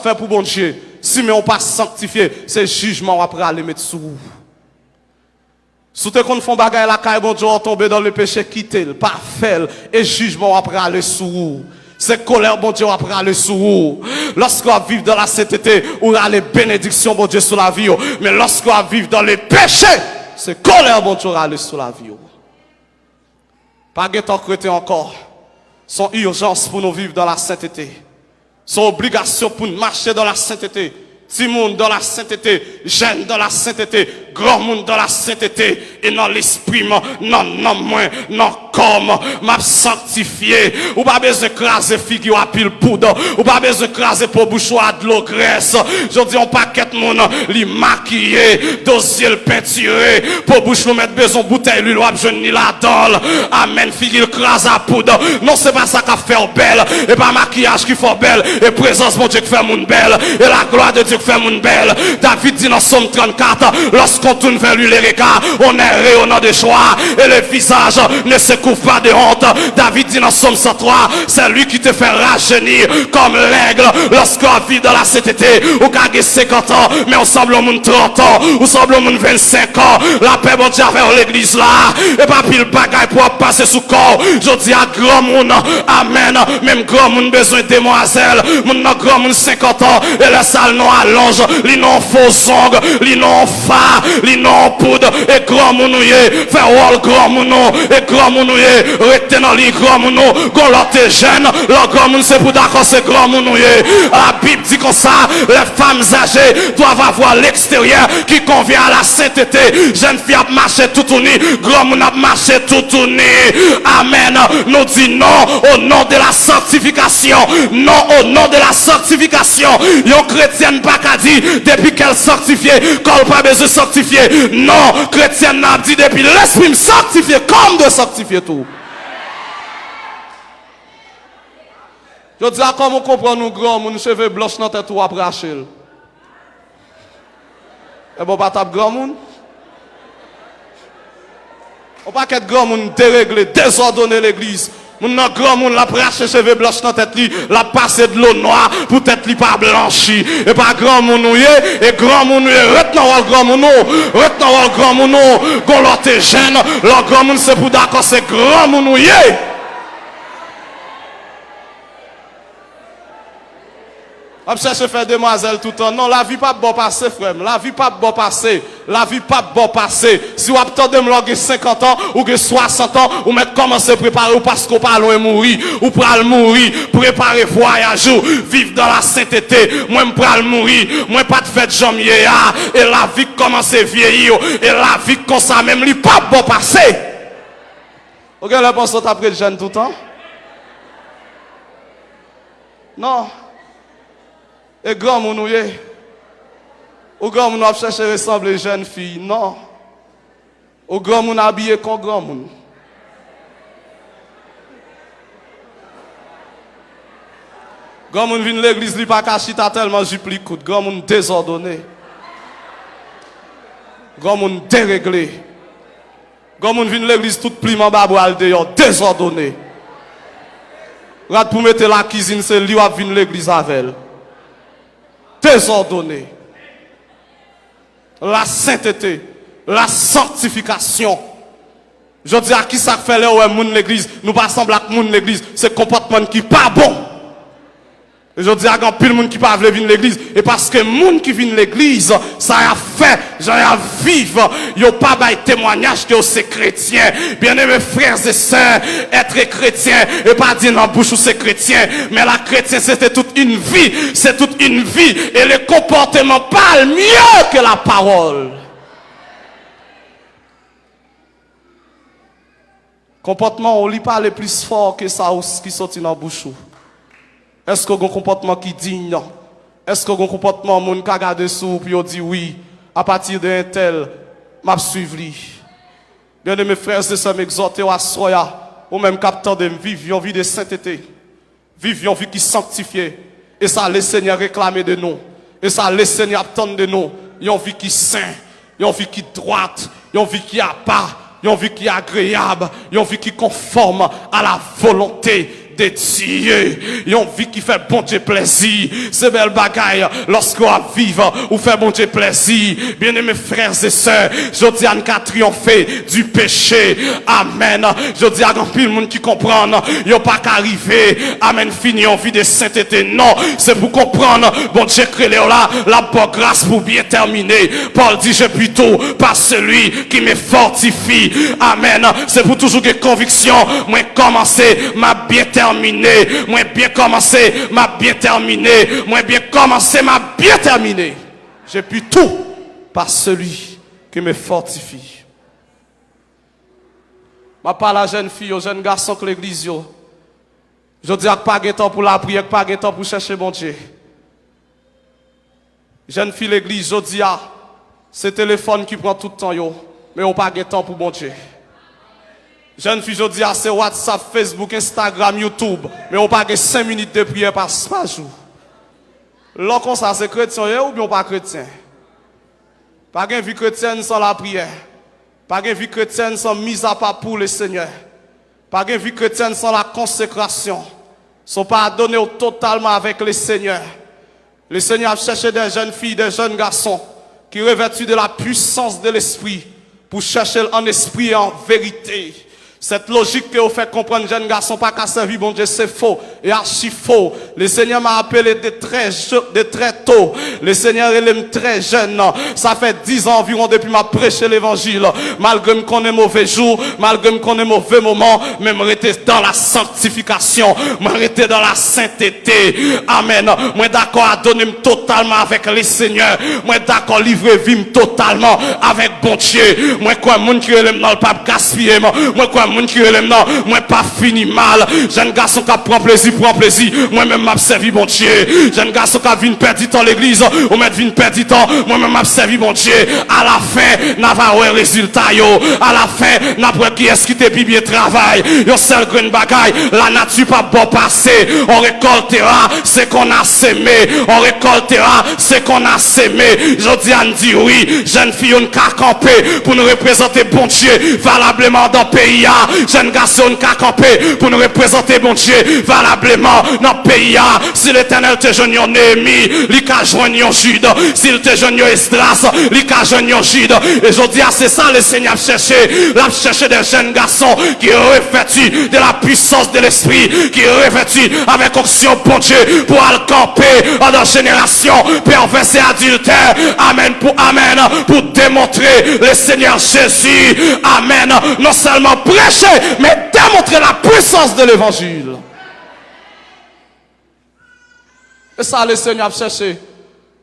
fait pour bon Dieu. Si mais on pas sanctifié, c'est jugement après aller mettre sous vous. Si tu qu'on font bagaille la caille, bon Dieu, on tombe dans le péché, quitter le, pas faire, et jugement après aller sous vous. C'est colère, bon Dieu, après aller sous vous. Lorsqu'on vit dans la sainteté, on a les bénédictions, bon Dieu, sur la vie. Mais lorsqu'on vit dans les péchés, c'est colère, bon Dieu, aller sur la vie. Pas de temps chrétien encore. Son urgence pour nous vivre dans la sainteté. Son obligation pour nous marcher dans la sainteté. Petit monde dans la sainteté, jeune dans la sainteté, grand monde dans la sainteté, et dans l'esprit, non, moins, non, comme, m'a sanctifié, ou pas besoin de craser figure à pile poudre, ou pas besoin de craser pour bouchon à de l'eau graisse, je dis on paquet de monde, li maquillé, dossier le peinturé, pour bouche nous mettre besoin bouteille, lui, l'ouap, je ni la dole, amen, figure crase à poudre, non, c'est pas ça qui fait belle, et pas maquillage qui fait belle, et présence, mon Dieu, qui fait moun belle, et la gloire de Dieu qui fait moun belle. David dit dans Somme 34, lorsqu'on tourne vers lui les regards, on est rayonnant de joie, et le visage ne se couvre pas de honte. David dit dans Somme 103, c'est lui qui te fait rajeunir comme l'aigle, lorsqu'on vit dans la sainteté, ou gagné 50 ans, mais on semble au monde 30 ans, ou semble au monde 25 ans, la paix bon Dieu vers l'église là, et pas pile bagaille pour passer sous corps, je dis à grand monde, amen, même grand monde besoin de demoiselle, mon grand monde 50 ans, et la salle non allonge, li non faux ongles, li non fa, li non poudre, et grand mounouye, fait wall grand mounou, et grand mounouye, rete dans li grand mounou, gon l'autre jeune, le grand moun c'est pour d'accord c'est grand mounouye. La Bible dit comme ça, les femmes âgées doivent avoir l'extérieur qui convient à la sainteté. Jeune fille a marché tout uni, grand moun a marché tout uni. Amen. Nous dit non au nom de la sanctification, non au nom de la sanctification. Yon chrétienne pas qu'à dire depuis qu'elle sanctifiée, qu'elle pas besoin de sanctifier. Non, chrétienne n'a dit depuis l'esprit me sanctifier comme de sanctifier tout. Je dis à comment on comprend nous grands, mon cheveux blancs dans tête ou après Achille. Et bon, pas tape grand monde. On pas qu'être grand monde déréglé, désordonner l'église. Mon grand monde la prache cheveux blancs dans tête li, la passer de l'eau noire pour tête li pas blanchi. Et pas grand monde et grand monde retenant le grand monde, retenant le grand monde, gon l'autre jeune, le grand monde c'est pour d'accord c'est grand monde. On cherche faire demoiselle tout le temps. Non, la vie pas bon passer, frère. La vie pas bon passer. La vie pas bon passer. Si vous attendez me loger 50 ans ou que 60 ans, ou mettre commencer à préparer ou parce qu'on pas loin mourir, ou pral mourir, préparer voyage ou vivre dans la sainteté. Moi pral mourir, moi pas de fête janvier et la vie commence à vieillir et la vie comme ça même li pas bon passer. OK, la pense après le jeune tout le temps. Non. Et grand mounouye, au grand moun a cherché ressembler jeune fille, non. Au grand moun habillé comme grand moun. Grand moun vient l'église, li pas caché tellement jupli coûte. Grand moun désordonné. Grand moun déréglé. Grand moun vient l'église tout pliement baboual dehors, désordonné. Rat pour mettre la cuisine, c'est lui qui vient l'église avec elle. Désordonné. La sainteté, la sanctification. Je dis à qui ça fait là où moun l'église, nous pas semble à moun l'église, c'est comportement qui pas bon. Et je dis à grand pile moun qui pas venir l'église et parce que moun qui vient l'église, ça a fait, j'en ai vivre, yo pas bail témoignage que c'est chrétien. Bien-aimés frères et sœurs, être chrétien et pas dire dans bouche ou c'est chrétien, mais la chrétien c'était toute une vie, c'est toute une vie et le comportement parle mieux que la parole. Comportement on lit pas le plus fort que ça qui sorti dans bouche. Est-ce que vous avez un comportement qui est digne? Est-ce que vous avez un comportement qui est regardé sous et dit oui, à partir d'un tel, je suivre lui. Bien mes frères et sœurs, m'exhorter à soya, ou même capteur de vivre une vie de sainteté, vivre une vie qui est sanctifiée. Et ça, le Seigneur réclamer de nous. Et ça, le Seigneur attend de nous. Une vie qui est sainte, une vie qui est droite, une vie qui a pas, une vie qui est agréable, une vie qui est conforme à la volonté de Dieu. Une vie qui fait bon Dieu plaisir. C'est belle bagaille lorsqu'on vive ou fait bon Dieu plaisir. Bien-aimés frères et sœurs, je dis à nous triompher du péché. Amen. Je dis à grand pile monde qui comprend, il n'y a pas qu'arriver. Amen. Fini en vie de sainteté. Non, c'est pour comprendre. Bon Dieu crée là, la bonne grâce pour bien terminer. Paul dit, je plutôt par celui qui me fortifie. Amen. C'est pour toujours que conviction. Moi commencer, m'a bien terminé. Moi bien commencé, m'a bien terminé. Moi bien commencé, m'a bien terminé. J'ai pu tout par celui qui me fortifie. Je parle à la jeune fille, aux jeunes garçons que l'église. Je dis à pas de temps pour la prière, pas de temps pour chercher mon Dieu. Jeune fille l'église, je dis à c'est le téléphone qui prend tout le temps, mais on pas de temps pour mon Dieu. Jeune fille, je dis à c'est WhatsApp, Facebook, Instagram, YouTube, mais on pas de 5 minutes de prière par jour. Lorsqu'on ça c'est chrétien ou bien pas chrétien. Pas de vie chrétienne sans la prière. Pas de vie chrétienne sans mise à part pour le Seigneur. Pas de vie chrétienne sans la consécration. Sont pas donnés totalement avec le Seigneur. Le Seigneur a cherché des jeunes filles, des jeunes garçons qui revêtus de la puissance de l'esprit pour chercher en esprit et en vérité. Cette logique que vous fait comprendre, jeunes garçons, pas qu'à servir, bon Dieu, c'est faux et archi faux. Le Seigneur m'a appelé de très tôt. Le Seigneur, il est très jeune. Ça fait 10 ans environ depuis m'a prêché l'évangile. Malgré qu'on ait mauvais jours, malgré qu'on ait mauvais moments, même rester dans la sanctification, rester dans la sainteté. Amen. Moi d'accord à donner totalement avec le Seigneur. Moi d'accord livrer vie totalement avec bon Dieu. Moi quoi, moun qui est dans le pape gaspiller. Moi quoi, moun qui est non, moi pas fini mal. Jeune garçon qui prend plaisir, moi même m'a servi bon Dieu. Jeune garçon qui vient perdre temps l'église, ou même vient perdre temps, moi même m'a servi bon Dieu. À la fin, n'a pas un résultat yo. À la fin, n'a pas qui est-ce qui te bien travail. Yo seul green bagaille, la nature pas bon passé. On récoltera ce qu'on a sémé. On récoltera ce qu'on a sémé. Je dis à dire oui, jeune fille on ka camper pour nous représenter bon Dieu valablement dans le pays. Jeune garçon qui a campé pour nous représenter bon Dieu valablement dans le pays. Si l'Éternel te joigne en Néhémie, il a joigné en Jude. S'il te joigne en Esdras, il a joigné en Jude. Et je dis, c'est ça le Seigneur cherché. Il a cherché des jeunes garçons qui sont revêtus de la puissance de l'esprit, qui sont revêtus avec onction bon Dieu pour aller camper dans la génération perverse et adultère. Amen pour démontrer le Seigneur Jésus. Amen. Non seulement prêcher, mais démontrer la puissance de l'évangile. Et ça, le Seigneur a cherché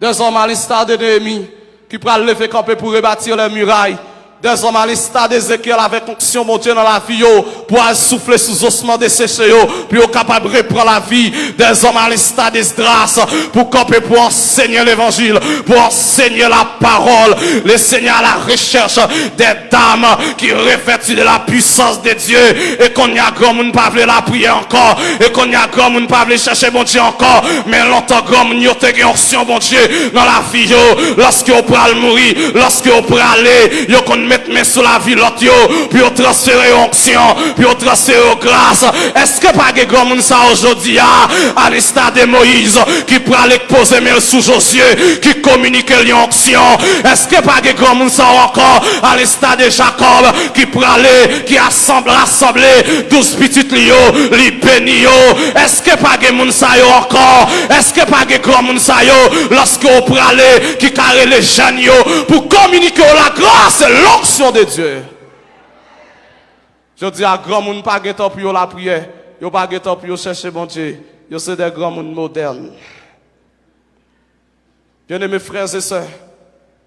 des hommes à l'instar de Néhémie qui pourraient lever camper pour rebâtir les murailles. Des hommes à l'instar d'Ézéchiel avec onction, mon Dieu, dans la vie, pour souffler sous ossements desséchés, puis au capable de reprendre la vie. Des hommes à l'instar d'Esdras pour camper, pour enseigner l'évangile, pour enseigner la parole. Le Seigneur à la recherche des dames qui revêtent de la puissance de Dieu, et qu'on y a grand monde pas veut la prière encore, et qu'on y a grand monde pas veut chercher mon Dieu encore, mais longtemps grand monde y a une onction, mon Dieu, dans la vie, lorsque on pourra mourir, lorsque on pourra aller, yo qu'on mettre main sur la vie l'autre, puis on transférer onction, puis on transférer grâce. Est-ce que pas de grand monde ça aujourd'hui, à l'instar de Moïse, qui pourra aller poser main sous Josué, qui communique l'onction? Est-ce que pas de grand monde ça encore, à l'instar de Jacob, qui pourra aller, qui rassembler 12 petites lios, les bénio? Est-ce que pas de monde ça encore? Est-ce que pas de grand monde ça lorsque on pourra aller, qui carré les jeunes pour communiquer la grâce et l'onction de Dieu? Je dis à grand monde pas de temps pour la prière, yo pas de temps pour chercher bon Dieu, yo c'est des grands monde modernes. Bien-aimés frères et sœurs,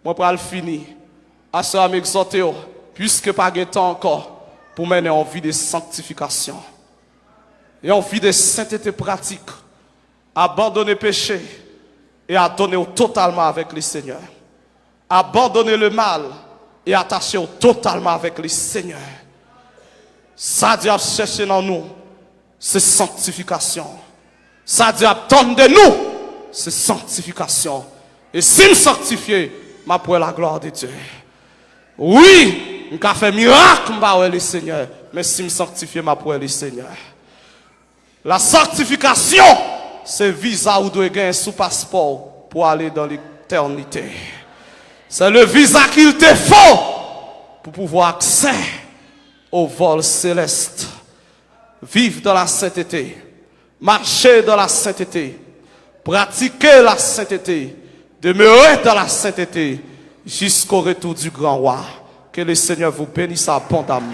moi pour le finir, à ce à m'exhorter, puisque pas de temps encore pour mener en vie de sanctification et en vie de sainteté pratique, abandonner le péché et à donner totalement avec le Seigneur. Abandonner le mal et attacher totalement avec le Seigneur. Ça Dieu a cherché dans nous, c'est sanctification. Ça Dieu attend de nous, c'est sanctification. Et si me sanctifier, ma pour la gloire de Dieu. Oui, je fait miracle, le Seigneur, mais si me sanctifier, ma pour le Seigneur. La sanctification, c'est visa ou doit gagner sous passeport pour aller dans l'éternité. C'est le visa qu'il te faut pour pouvoir accès au vol céleste. Vivre dans la sainteté, marcher dans la sainteté, pratiquer la sainteté, demeurer dans la sainteté jusqu'au retour du grand roi. Que le Seigneur vous bénisse abondamment.